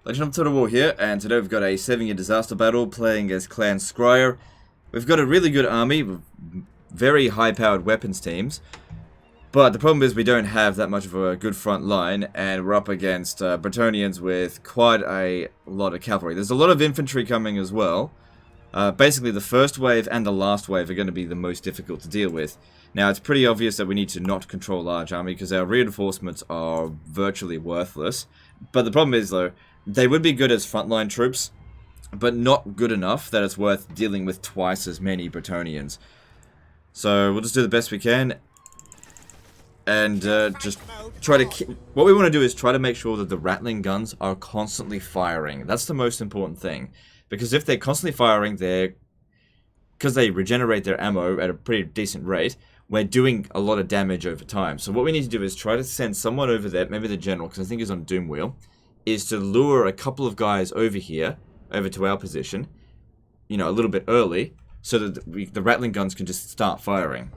Legend of Total War here, and today we've got a 7-year disaster battle playing as Clan Scryer. We've got a really good army with very high-powered weapons teams, but the problem is we don't have that much of a good front line, and we're up against Bretonnians with quite a lot of cavalry. There's a lot of infantry coming as well. Basically, the first wave and the last wave are going to be the most difficult to deal with. Now, it's pretty obvious that we need to not control large army because our reinforcements are virtually worthless. But the problem is, though, they would be good as frontline troops, but not good enough that it's worth dealing with twice as many Bretonnians. So we'll just do the best we can, and just try to... What we want to do is try to make sure that the rattling guns are constantly firing. That's the most important thing. Because if they're constantly firing, because they regenerate their ammo at a pretty decent rate, we're doing a lot of damage over time. So what we need to do is try to send someone over there, maybe the general, because I think he's on Doom Wheel, is to lure a couple of guys over here, over to our position, you know, a little bit early, so that the rattling guns can just start firing.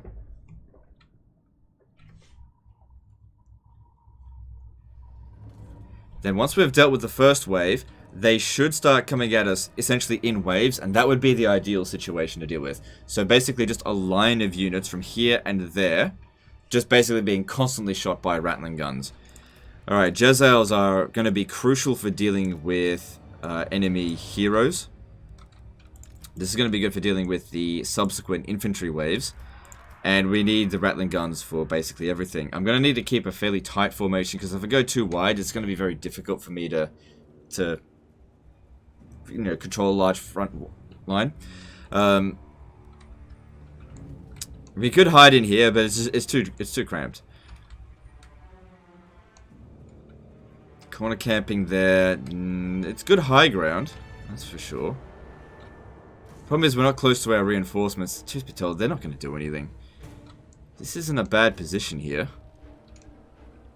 Then once we've dealt with the first wave, they should start coming at us essentially in waves, and that would be the ideal situation to deal with. So basically just a line of units from here and there, just basically being constantly shot by rattling guns. Alright, Jezzails are going to be crucial for dealing with enemy heroes. This is going to be good for dealing with the subsequent infantry waves. And we need the rattling guns for basically everything. I'm going to need to keep a fairly tight formation, because if I go too wide, it's going to be very difficult for me to you know, control a large front line. We could hide in here, but it's too cramped. Corner camping there. It's good high ground, that's for sure. Problem is we're not close to our reinforcements. Truth be told, they're not going to do anything. This isn't a bad position here.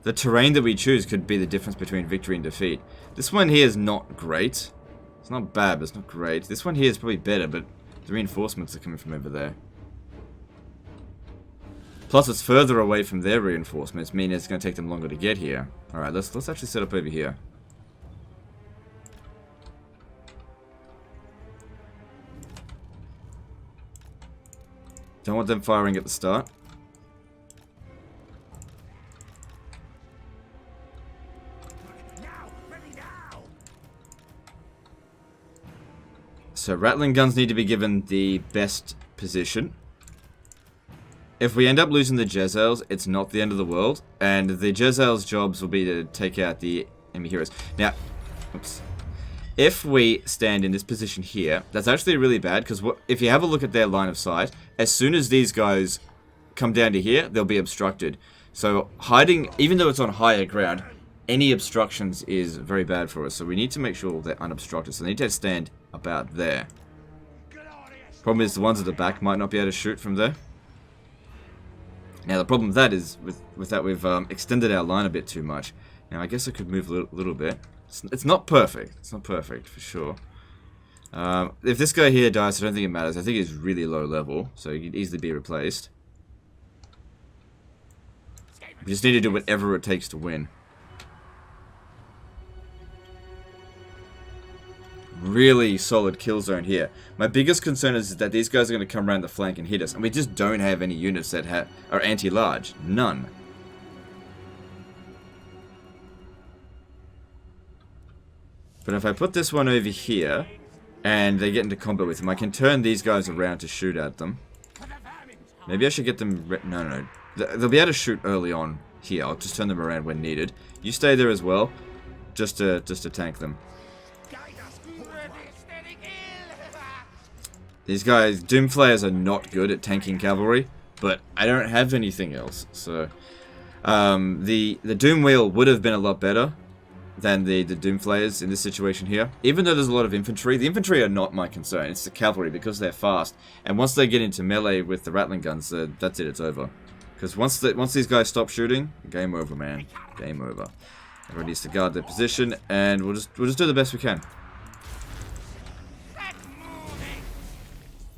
The terrain that we choose could be the difference between victory and defeat. This one here is not great. It's not bad, but it's not great. This one here is probably better, but the reinforcements are coming from over there. Plus, it's further away from their reinforcements, meaning it's going to take them longer to get here. Alright, let's actually set up over here. Don't want them firing at the start. So rattling guns need to be given the best position. If we end up losing the Jezzails, it's not the end of the world, and the Jezzails' jobs will be to take out the enemy heroes. Now, oops. If we stand in this position here, that's actually really bad, because if you have a look at their line of sight, as soon as these guys come down to here, they'll be obstructed. So hiding, even though it's on higher ground, any obstructions is very bad for us. So we need to make sure they're unobstructed. So they need to stand about there. Problem is the ones at the back might not be able to shoot from there. Now the problem with that is with that we've extended our line a bit too much. Now I guess I could move a little bit. It's not perfect. It's not perfect for sure. If this guy here dies, I don't think it matters. I think he's really low level, so he could easily be replaced. We just need to do whatever it takes to win. Really solid kill zone here. My biggest concern is that these guys are going to come around the flank and hit us, and we just don't have any units that are anti-large. None. But if I put this one over here, and they get into combat with him, I can turn these guys around to shoot at them. Maybe I should get them... No. They'll be able to shoot early on here. I'll just turn them around when needed. You stay there as well, just to tank them. These guys, Doomflayers, are not good at tanking cavalry, but I don't have anything else. So, the Doom Wheel would have been a lot better than the Doomflayers in this situation here. Even though there's a lot of infantry, the infantry are not my concern. It's the cavalry, because they're fast. And once they get into melee with the rattling guns, that's it, it's over. Because once these guys stop shooting, game over, man. Game over. Everyone needs to guard their position, and we'll just do the best we can.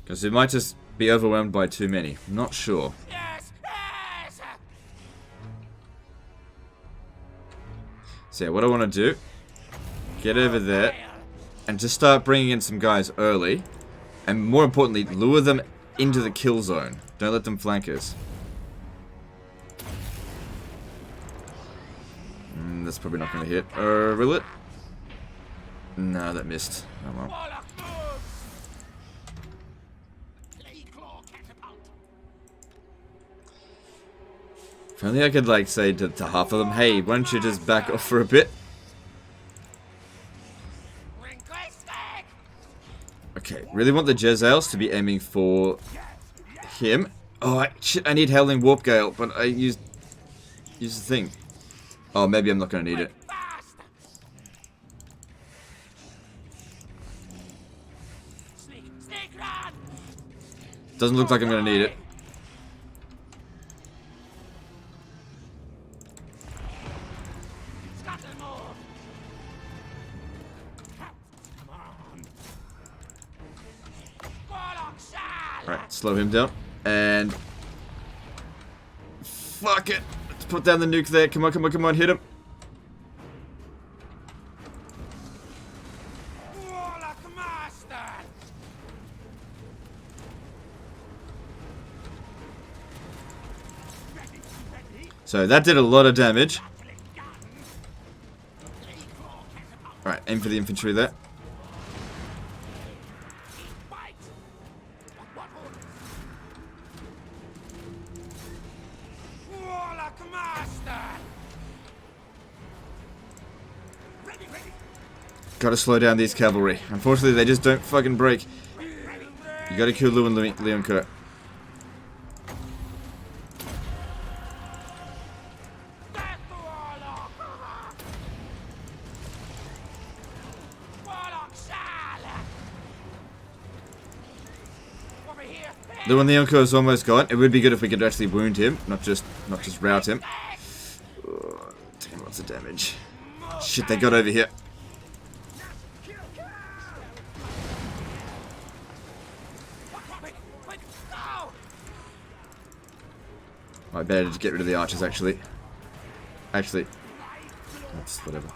Because it might just be overwhelmed by too many. I'm not sure. So yeah, what I want to do Get over there. And just start bringing in some guys early. And more importantly, lure them into the kill zone. Don't let them flank us. That's probably not going to hit. Will it? No, that missed. Oh well. If only I could, like, say to half of them, hey, why don't you just back off for a bit? Okay, really want the Jezzails to be aiming for him. Oh, shit, I need Howling Warp Gale, but I used the thing. Oh, maybe I'm not going to need it. Doesn't look like I'm going to need it. Alright, slow him down. And... fuck it! Let's put down the nuke there. Come on, come on, come on, hit him. So that did a lot of damage. Alright, aim for the infantry there. Gotta slow down these cavalry. Unfortunately, they just don't fucking break. You gotta kill Lou and Leon Kurt. Lou and Leon Kurt is almost gone. It would be good if we could actually wound him, not just rout him. Oh, taking lots of damage. Shit, they got over here. I better just get rid of the archers, actually. That's whatever.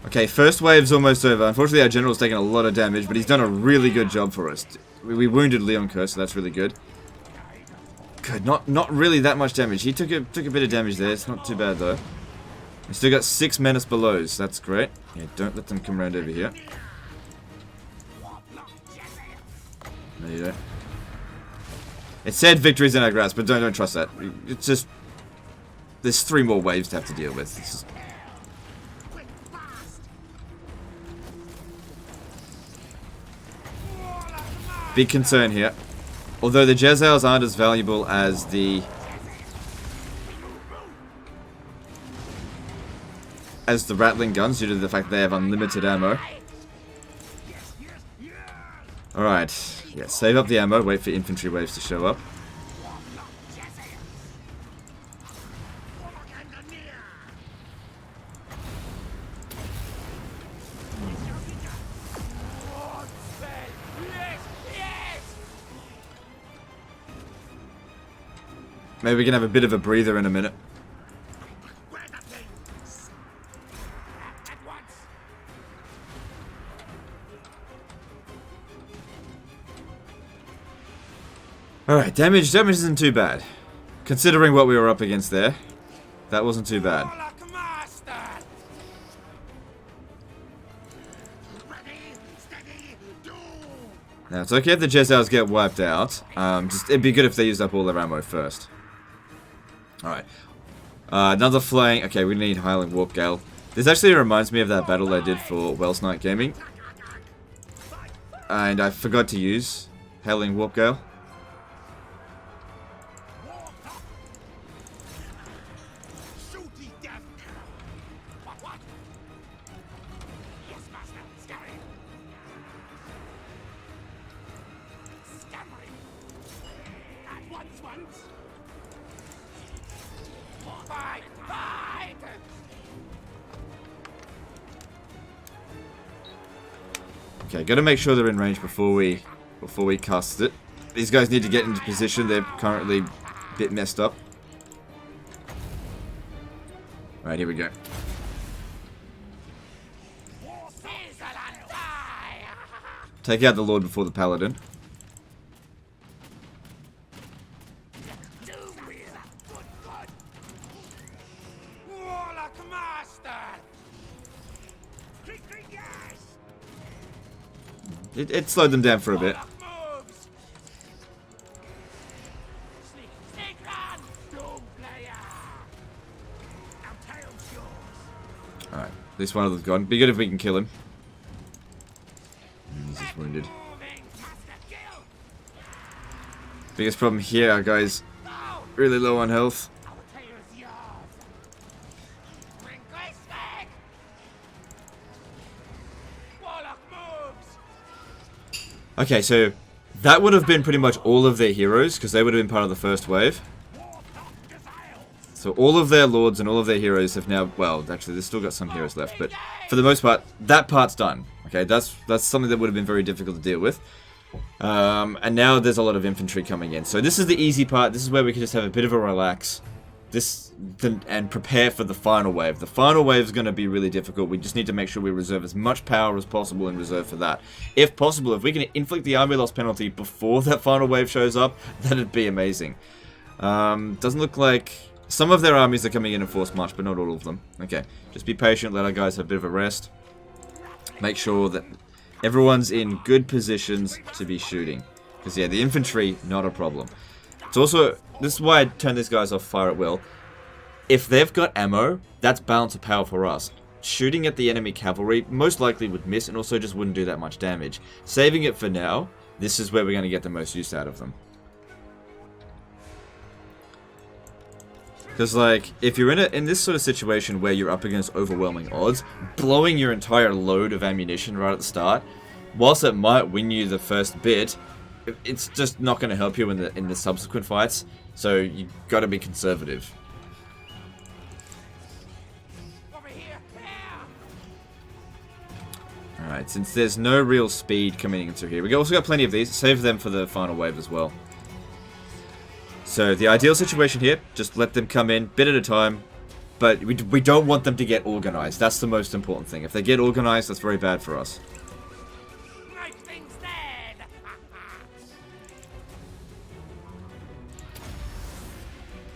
Okay, first wave's almost over. Unfortunately, our general's taken a lot of damage, but he's done a really good job for us. We wounded Leon Kerr, so that's really good. Good, not really that much damage. He took a bit of damage there. It's not too bad, though. We still got 6 menace belows. That's great. Yeah, don't let them come around over here. No, you don't. It said victory's in our grasp, but don't trust that. It's just... there's 3 more waves to have to deal with. It's just... big concern here. Although the Jezzails aren't as valuable as the... rattling guns, due to the fact they have unlimited ammo. Alright. Yeah, save up the ammo, wait for infantry waves to show up. Maybe we can have a bit of a breather in a minute. Alright, damage isn't too bad. Considering what we were up against there, that wasn't too bad. Now, it's okay if the Jezzails get wiped out. It'd be good if they used up all their ammo first. Alright. Another flaying. Okay, we need Highland Warp Gale. This actually reminds me of that battle I did for Wells Night Gaming. And I forgot to use Howling Warp Gale. Okay, gotta make sure they're in range before we cast it. These guys need to get into position. They're currently a bit messed up. Alright, here we go. Take out the Lord before the Paladin. It slowed them down for a bit. Alright, at least one of them's gone. Be good if we can kill him. He's just wounded. Biggest problem here, our guy's really low on health. Okay, so that would have been pretty much all of their heroes, because they would have been part of the first wave. So all of their lords and all of their heroes have now, well, actually, they've still got some heroes left, but for the most part, that part's done. Okay, that's something that would have been very difficult to deal with. And now there's a lot of infantry coming in. So this is the easy part. This is where we can just have a bit of a relax. And prepare for the final wave. The final wave is going to be really difficult. We just need to make sure we reserve as much power as possible in reserve for that. If possible, if we can inflict the army loss penalty before that final wave shows up, that'd be amazing. Doesn't look like... Some of their armies are coming in force march, but not all of them. Okay, just be patient, let our guys have a bit of a rest. Make sure that everyone's in good positions to be shooting. Because, yeah, the infantry, not a problem. It's also... This is why I turn these guys off fire at will. If they've got ammo, that's balance of power for us. Shooting at the enemy cavalry most likely would miss and also just wouldn't do that much damage. Saving it for now, this is where we're going to get the most use out of them. Because, like, if you're in this sort of situation where you're up against overwhelming odds, blowing your entire load of ammunition right at the start, whilst it might win you the first bit, it's just not going to help you in the subsequent fights. So you got to be conservative. Alright, since there's no real speed coming into here, we also got plenty of these. Save them for the final wave as well. So the ideal situation here, just let them come in bit at a time. But we don't want them to get organized. That's the most important thing. If they get organized, that's very bad for us.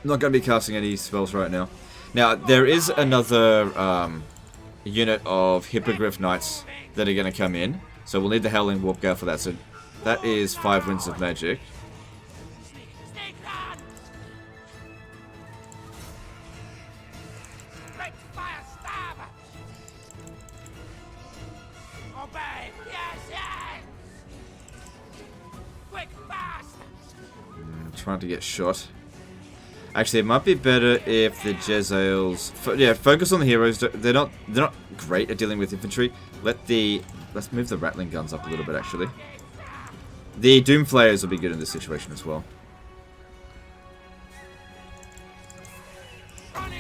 I'm not going to be casting any spells right now. Now, there is another unit of Hippogriff Knights that are going to come in. So we'll need the Howling Warp Gale for that. So that is 5 Winds of Magic. Trying to get shot. Actually, it might be better if the Jezzails... yeah, focus on the heroes. They're not great at dealing with infantry. Let's move the rattling guns up a little bit, actually. The Doomflayers will be good in this situation as well. And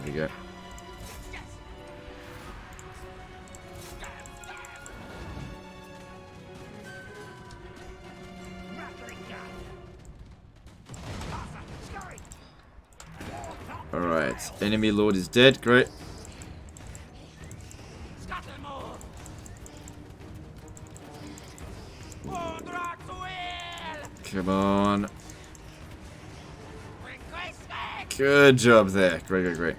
there we go. Alright, enemy lord is dead, great. Come on. Good job there, great.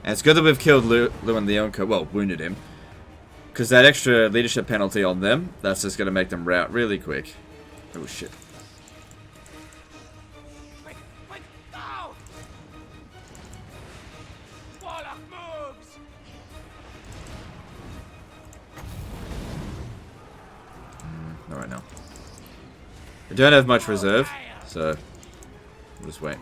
And it's good that we've killed Lewin Leonco, well, wounded him. Because that extra leadership penalty on them, that's just going to make them rout really quick. Oh shit. Not right now. We don't have much reserve, so we'll just wait.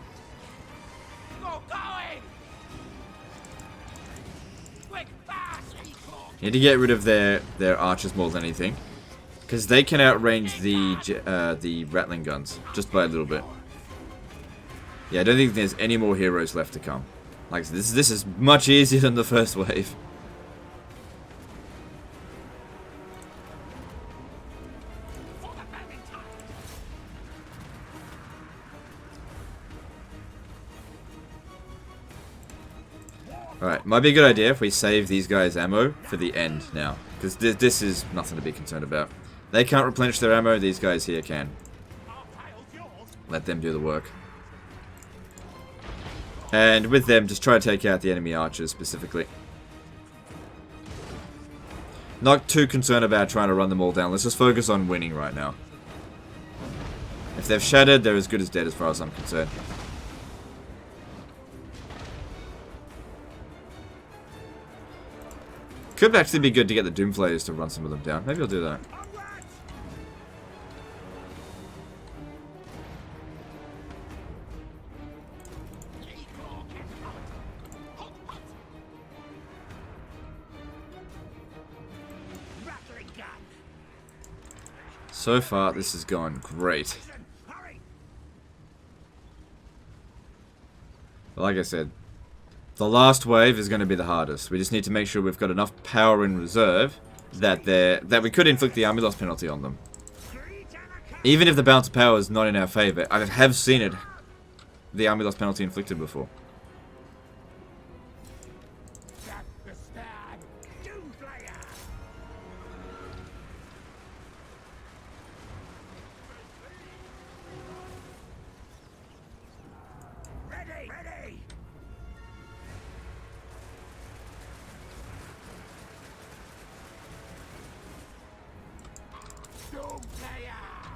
You need to get rid of their archers more than anything. Because they can outrange the Ratling guns. Just by a little bit. Yeah, I don't think there's any more heroes left to come. Like, this is much easier than the first wave. Alright, might be a good idea if we save these guys' ammo for the end now. Because this is nothing to be concerned about. They can't replenish their ammo, these guys here can. Let them do the work. And with them, just try to take out the enemy archers specifically. Not too concerned about trying to run them all down. Let's just focus on winning right now. If they've shattered, they're as good as dead as far as I'm concerned. Could actually be good to get the Doomflayers to run some of them down. Maybe I'll do that. So far, this has gone great. But like I said, the last wave is going to be the hardest. We just need to make sure we've got enough power in reserve that we could inflict the army loss penalty on them. Even if the balance of power is not in our favor, I have seen it, the army loss penalty inflicted before.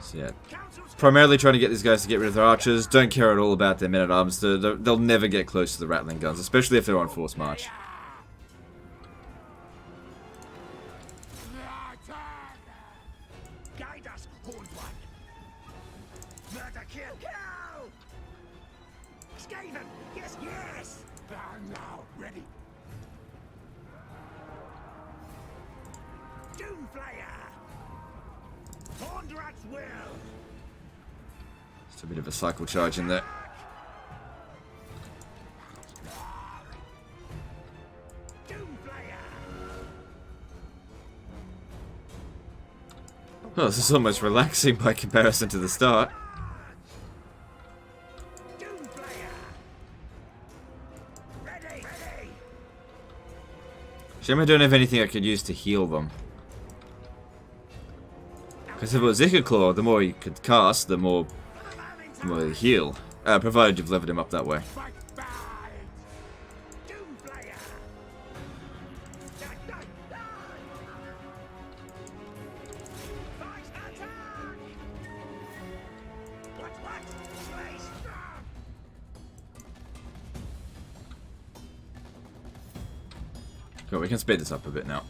So yeah, primarily trying to get these guys to get rid of their archers. Don't care at all about their men-at-arms. They'll never get close to the Ratling guns, especially if they're on forced march. Just a bit of a cycle charge in there. Oh, this is almost relaxing by comparison to the start. Shame I don't have anything I could use to heal them. Because if it was Ichor Claw, the more you could cast, the more you heal. Provided you've leveled him up that way. Cool, we can speed this up a bit now.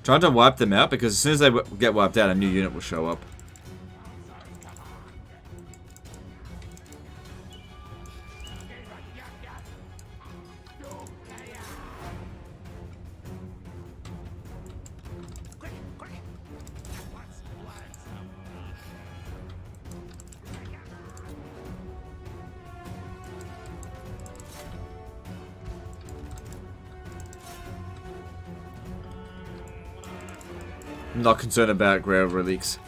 Trying to wipe them out, because as soon as they get wiped out, a new unit will show up. I'm not concerned about Grail Relics.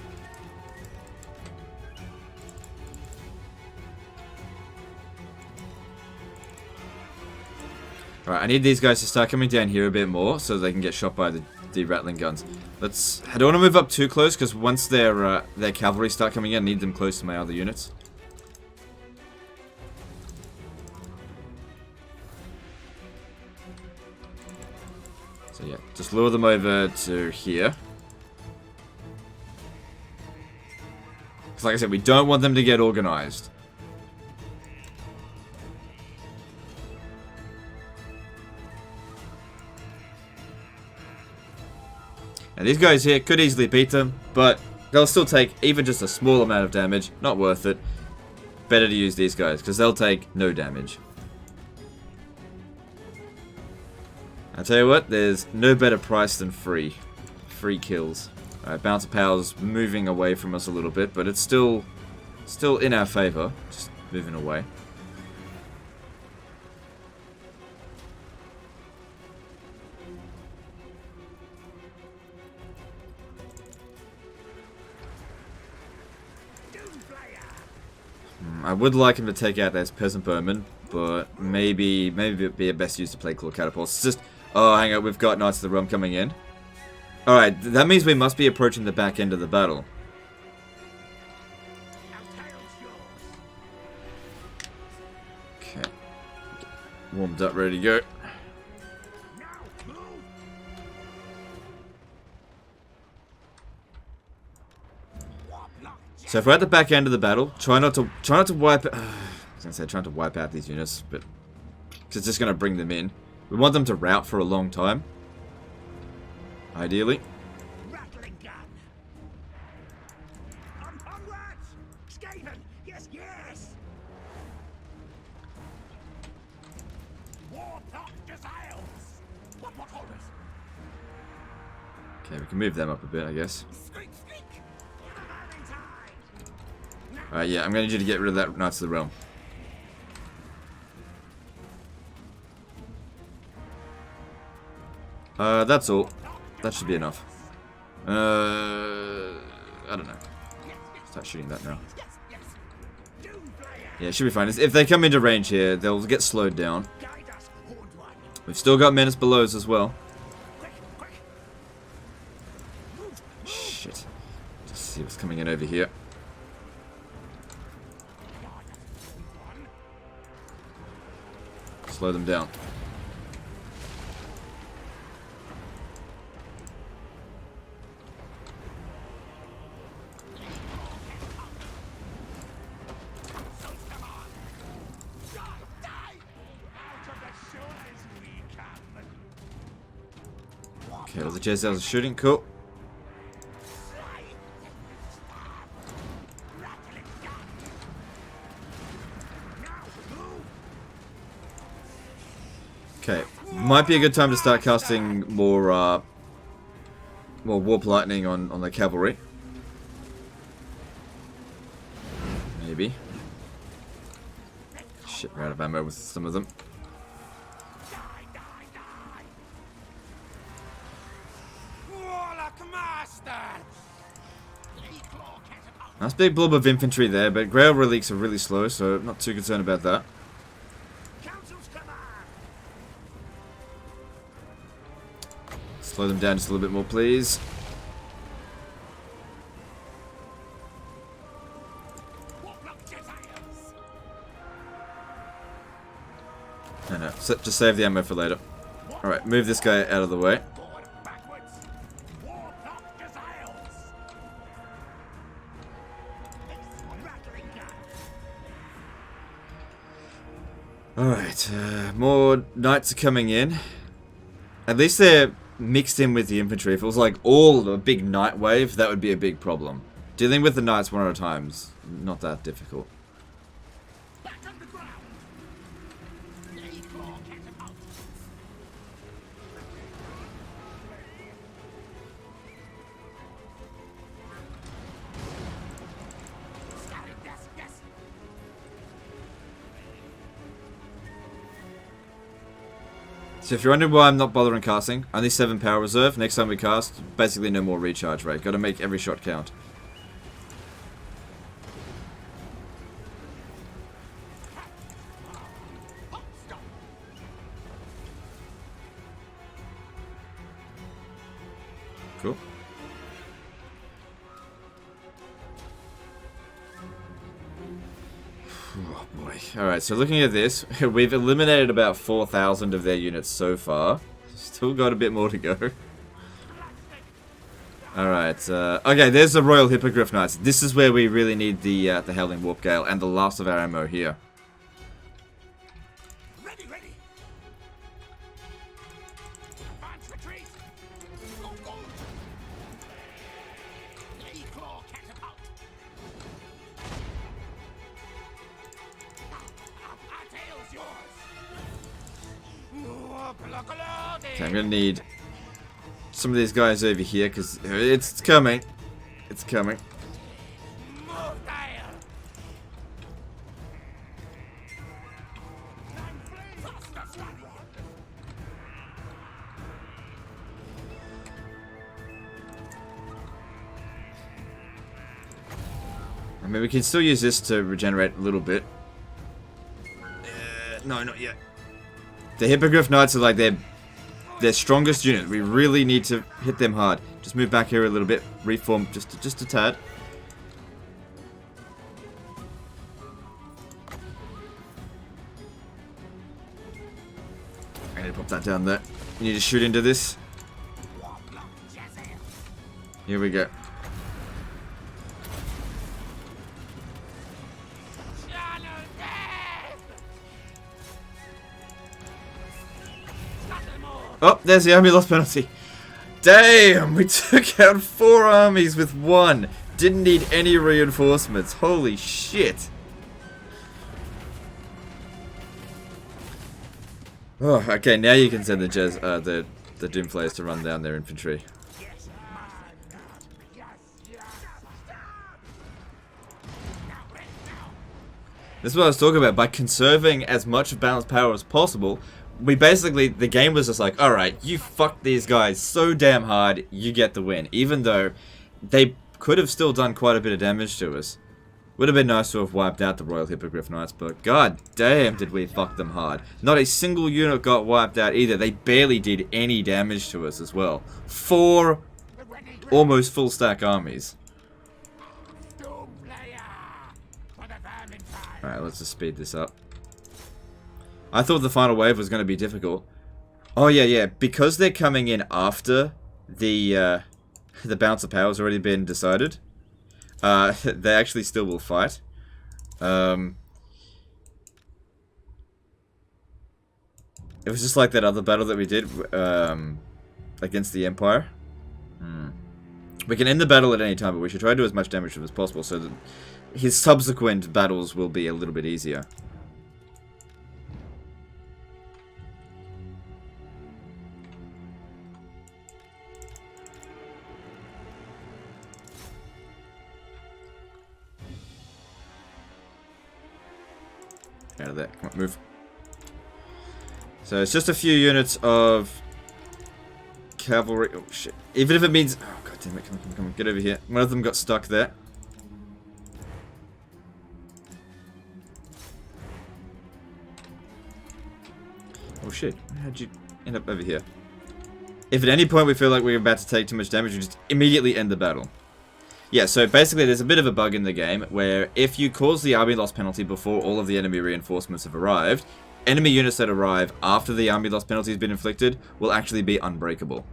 Alright, I need these guys to start coming down here a bit more so they can get shot by the Ratling guns. I don't want to move up too close because once their cavalry start coming in, I need them close to my other units. So yeah, just lure them over to here. Because like I said, we don't want them to get organized. And these guys here could easily beat them, but they'll still take even just a small amount of damage. Not worth it. Better to use these guys, because they'll take no damage. I'll tell you what, there's no better price than free. Free kills. Alright, Bounce of Power's moving away from us a little bit, but it's still in our favor. Just moving away. I would like him to take out those Peasant Bowmen, but maybe it'd be best use to play Claw Catapults. It's just, oh, hang on, we've got Knights of the Realm coming in. Alright, that means we must be approaching the back end of the battle. Okay. Warmed up, ready to go. So if we're at the back end of the battle, try not to wipe. I was gonna say trying to wipe out these units, but cause it's just gonna bring them in. We want them to rout for a long time, ideally. Rattling gun. Onwards! Skaven! Yes, yes! Warlock Gazelles! What orders? Okay, we can move them up a bit, I guess. Alright, yeah, I'm gonna need you to get rid of that Knights of the Realm. That's all. That should be enough. I don't know. Start shooting that now. Yeah, it should be fine. If they come into range here, they'll get slowed down. We've still got Menace Belows as well. Shit. Just see what's coming in over here. Slow them down. Okay, well the Jezebels are shooting, cool. Okay, might be a good time to start casting more Warp Lightning on the cavalry. Maybe. Shit, we're out of ammo with some of them. Nice big blob of infantry there, but Grail relics are really slow, so I'm not too concerned about that. Slow them down just a little bit more, please. No, just save the ammo for later. Alright, move this guy out of the way. Alright, more knights are coming in. At least they're mixed in with the infantry. If it was like all a big knight wave, that would be a big problem. Dealing with the knights one at a time is not that difficult. So if you're wondering why I'm not bothering casting, only 7 power reserve. Next time we cast, basically no more recharge rate. Gotta make every shot count. Cool. Oh boy. Alright, so looking at this, we've eliminated about 4,000 of their units so far. Still got a bit more to go. Alright, okay, there's the Royal Hippogriff Knights. This is where we really need the Howling Warp Gale and the last of our ammo here. Ready, ready. Advance retreat. Go, go. Okay, I'm gonna need some of these guys over here because it's coming. It's coming. I mean, we can still use this to regenerate a little bit. No, not yet. The Hippogriff Knights are like their strongest unit. We really need to hit them hard. Just move back here a little bit. Reform just a tad. I need to pop that down there. You need to shoot into this. Here we go. Oh, there's the army loss penalty. Damn, we took out 4 armies with 1. Didn't need any reinforcements. Holy shit. Oh, okay, now you can send the Doomflayers to run down their infantry. This is what I was talking about. By conserving as much balanced power as possible, we basically, the game was just like, alright, you fucked these guys so damn hard, you get the win. Even though they could have still done quite a bit of damage to us. Would have been nice to have wiped out the Royal Hippogriff Knights, but god damn did we fuck them hard. Not a single unit got wiped out either. They barely did any damage to us as well. 4 almost full stack armies. Alright, let's just speed this up. I thought the final wave was going to be difficult. Oh yeah, because they're coming in after the bounce of power has already been decided. They actually still will fight. It was just like that other battle that we did against the Empire. We can end the battle at any time, but we should try to do as much damage as possible so that his subsequent battles will be a little bit easier. Out of there. Come on, move. So it's just a few units of cavalry. Oh shit. Even if it means... Oh god damn it. Come on. Get over here. One of them got stuck there. Oh shit. How'd you end up over here? If at any point we feel like we're about to take too much damage, we just immediately end the battle. Yeah, so basically there's a bit of a bug in the game where if you cause the army loss penalty before all of the enemy reinforcements have arrived, enemy units that arrive after the army loss penalty has been inflicted will actually be unbreakable.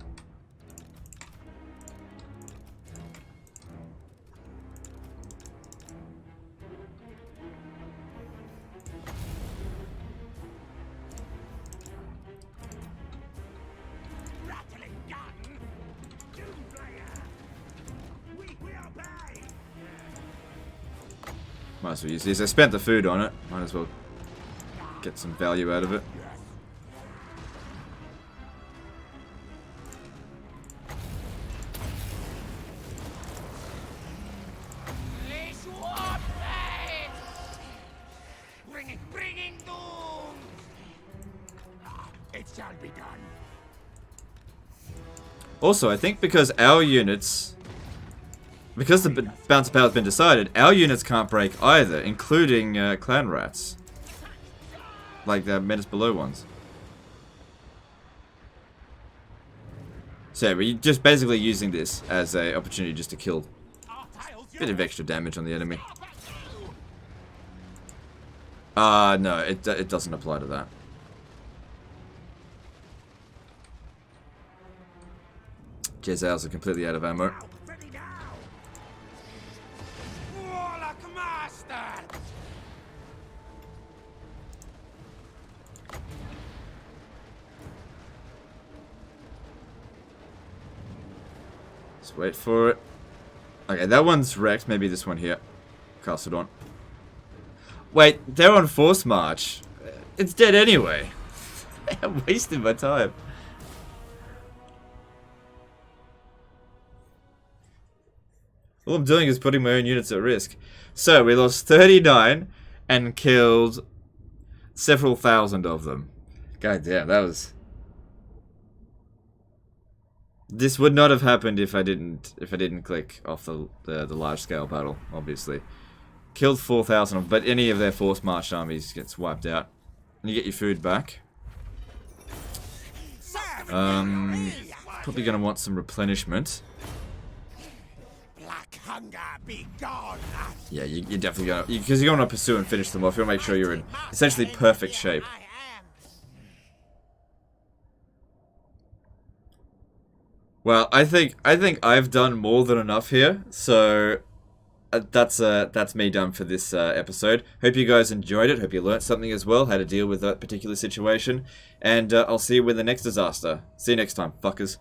Might as well use these. I spent the food on it. Might as well get some value out of it. Bringing doom. It shall be done. Also, I think because our units... Because the bounce of power has been decided, our units can't break either, including clan rats. Like the Menace Below ones. So yeah, we're just basically using this as an opportunity just to kill a bit of extra damage on the enemy. No, it doesn't apply to that. Jezzails are completely out of ammo. Let's wait for it. Okay, that one's wrecked. Maybe this one here. Cast it on. Wait, they're on force march. It's dead anyway. I'm wasting my time. All I'm doing is putting my own units at risk. So, we lost 39 and killed several thousand of them. God damn, that was... This would not have happened if I didn't click off the large scale battle, obviously. Killed 4,000, but any of their force marched armies gets wiped out. And you get your food back. Probably gonna want some replenishment. Black hunger be gone. Yeah, you're definitely gonna, because you're gonna pursue and finish them off. You wanna make sure you're in essentially perfect shape. Well, I think I've done more than enough here, so that's me done for this episode. Hope you guys enjoyed it. Hope you learnt something as well, how to deal with that particular situation. And I'll see you with the next disaster. See you next time, fuckers.